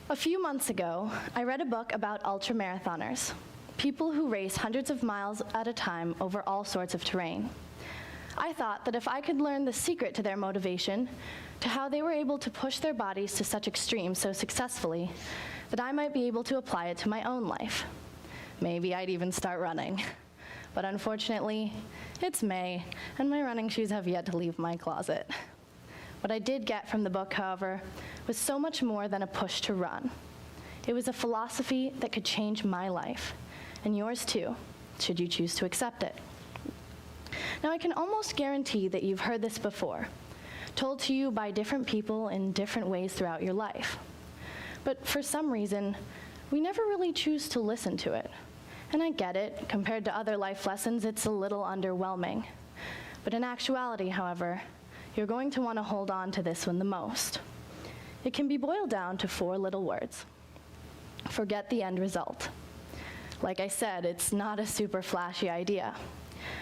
A few months ago, I read a book about ultramarathoners, people who race hundreds of miles at a time over all sorts of terrain. I thought that if I could learn the secret to their motivation, to how they were able to push their bodies to such extremes so successfully, that I might be able to apply it to my own life. Maybe I'd even start running. But unfortunately, it's May, and my running shoes have yet to leave my closet. What I did get from the book, however, was so much more than a push to run. It was a philosophy that could change my life, and yours too, should you choose to accept it. Now, I can almost guarantee that you've heard this before, told to you by different people in different ways throughout your life. But for some reason, we never really choose to listen to it. And I get it, compared to other life lessons, it's a little underwhelming. But in actuality, however, you're going to want to hold on to this one the most. It can be boiled down to 4 little words. Forget the end result. Like I said, it's not a super flashy idea,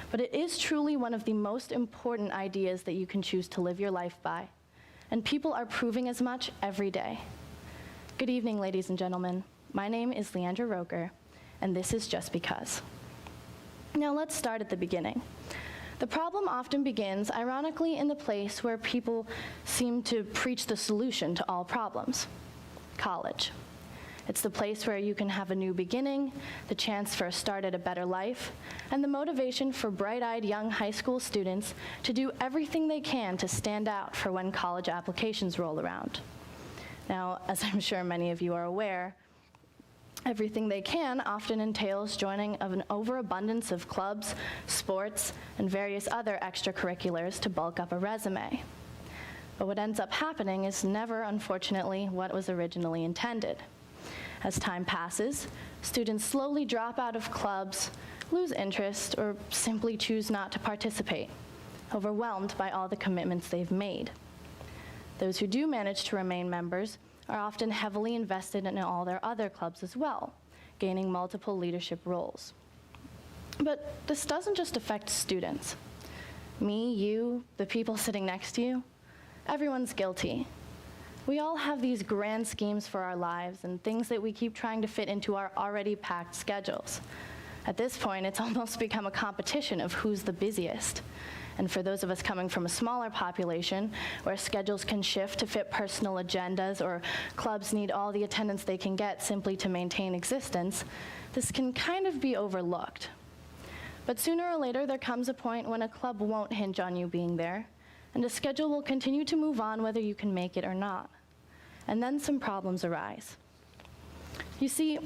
but it is truly one of the most important ideas that you can choose to live your life by, and people are proving as much every day. Good evening, ladies and gentlemen. My name is Leandra Roelker, and this is Just Because. Now let's start at the beginning. The problem often begins, ironically, in the place where people seem to preach the solution to all problems: college. It's the place where you can have a new beginning, the chance for a start at a better life, and the motivation for bright-eyed young high school students to do everything they can to stand out for when college applications roll around. Now, as I'm sure many of you are aware, everything they can often entails joining of an overabundance of clubs, sports, and various other extracurriculars to bulk up a resume. But what ends up happening is never, unfortunately, what was originally intended. As time passes, students slowly drop out of clubs, lose interest, or simply choose not to participate, overwhelmed by all the commitments they've made. Those who do manage to remain members are often heavily invested in all their other clubs as well, gaining multiple leadership roles. But this doesn't just affect students. Me, you, the people sitting next to you, everyone's guilty. We all have these grand schemes for our lives and things that we keep trying to fit into our already packed schedules. At this point, it's almost become a competition of who's the busiest. And for those of us coming from a smaller population, where schedules can shift to fit personal agendas or clubs need all the attendance they can get simply to maintain existence, this can kind of be overlooked. But sooner or later, there comes a point when a club won't hinge on you being there, and a schedule will continue to move on whether you can make it or not. And then some problems arise. You see,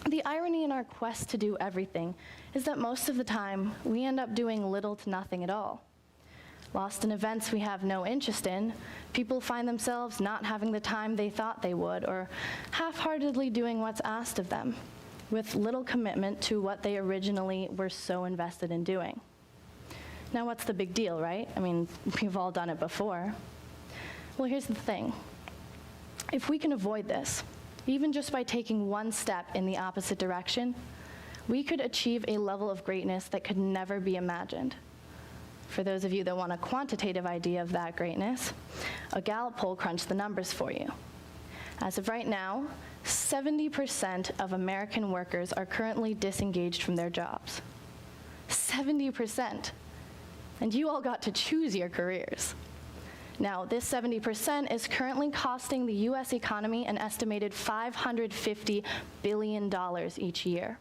the irony in our quest to do everything is that most of the time, we end up doing little to nothing at all. Lost in events we have no interest in, people find themselves not having the time they thought they would, or half-heartedly doing what's asked of them, with little commitment to what they originally were so invested in doing. Now, what's the big deal, right? I mean, we've all done it before. Well, here's the thing. If we can avoid this, even just by taking one step in the opposite direction, we could achieve a level of greatness that could never be imagined. For those of you that want a quantitative idea of that greatness, a Gallup poll crunched the numbers for you. As of right now, 70% of American workers are currently disengaged from their jobs. 70%. And you all got to choose your careers. Now, this 70% is currently costing the US economy an estimated $550 billion each year.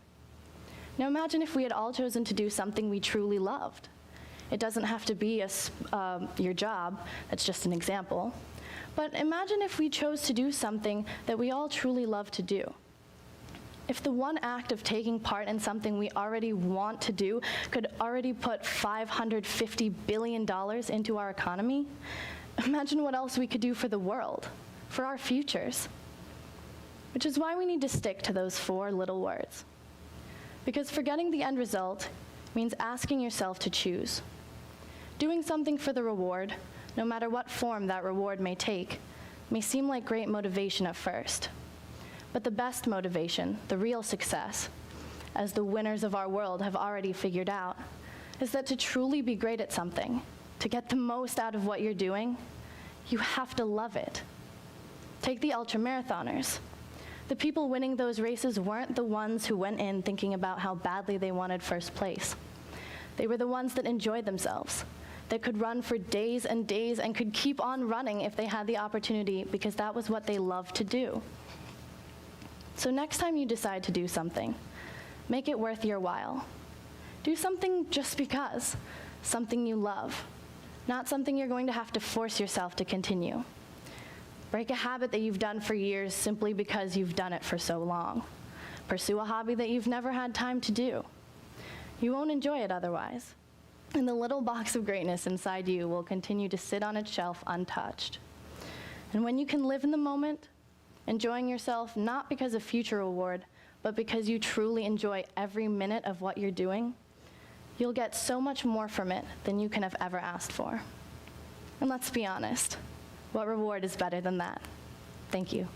Now imagine if we had all chosen to do something we truly loved. It doesn't have to be your job, that's just an example. But imagine if we chose to do something that we all truly love to do. If the one act of taking part in something we already want to do could already put $550 billion into our economy, imagine what else we could do for the world, for our futures. Which is why we need to stick to those 4 little words. Because forgetting the end result means asking yourself to choose. Doing something for the reward, no matter what form that reward may take, may seem like great motivation at first. But the best motivation, the real success, as the winners of our world have already figured out, is that to truly be great at something, to get the most out of what you're doing, you have to love it. Take the ultramarathoners. The people winning those races weren't the ones who went in thinking about how badly they wanted first place. They were the ones that enjoyed themselves, that could run for days and days and could keep on running if they had the opportunity because that was what they loved to do. So next time you decide to do something, make it worth your while. Do something just because, something you love, not something you're going to have to force yourself to continue. Break a habit that you've done for years simply because you've done it for so long. Pursue a hobby that you've never had time to do. You won't enjoy it otherwise. And the little box of greatness inside you will continue to sit on its shelf untouched. And when you can live in the moment, enjoying yourself not because of future reward, but because you truly enjoy every minute of what you're doing, you'll get so much more from it than you can have ever asked for. And let's be honest, what reward is better than that? Thank you.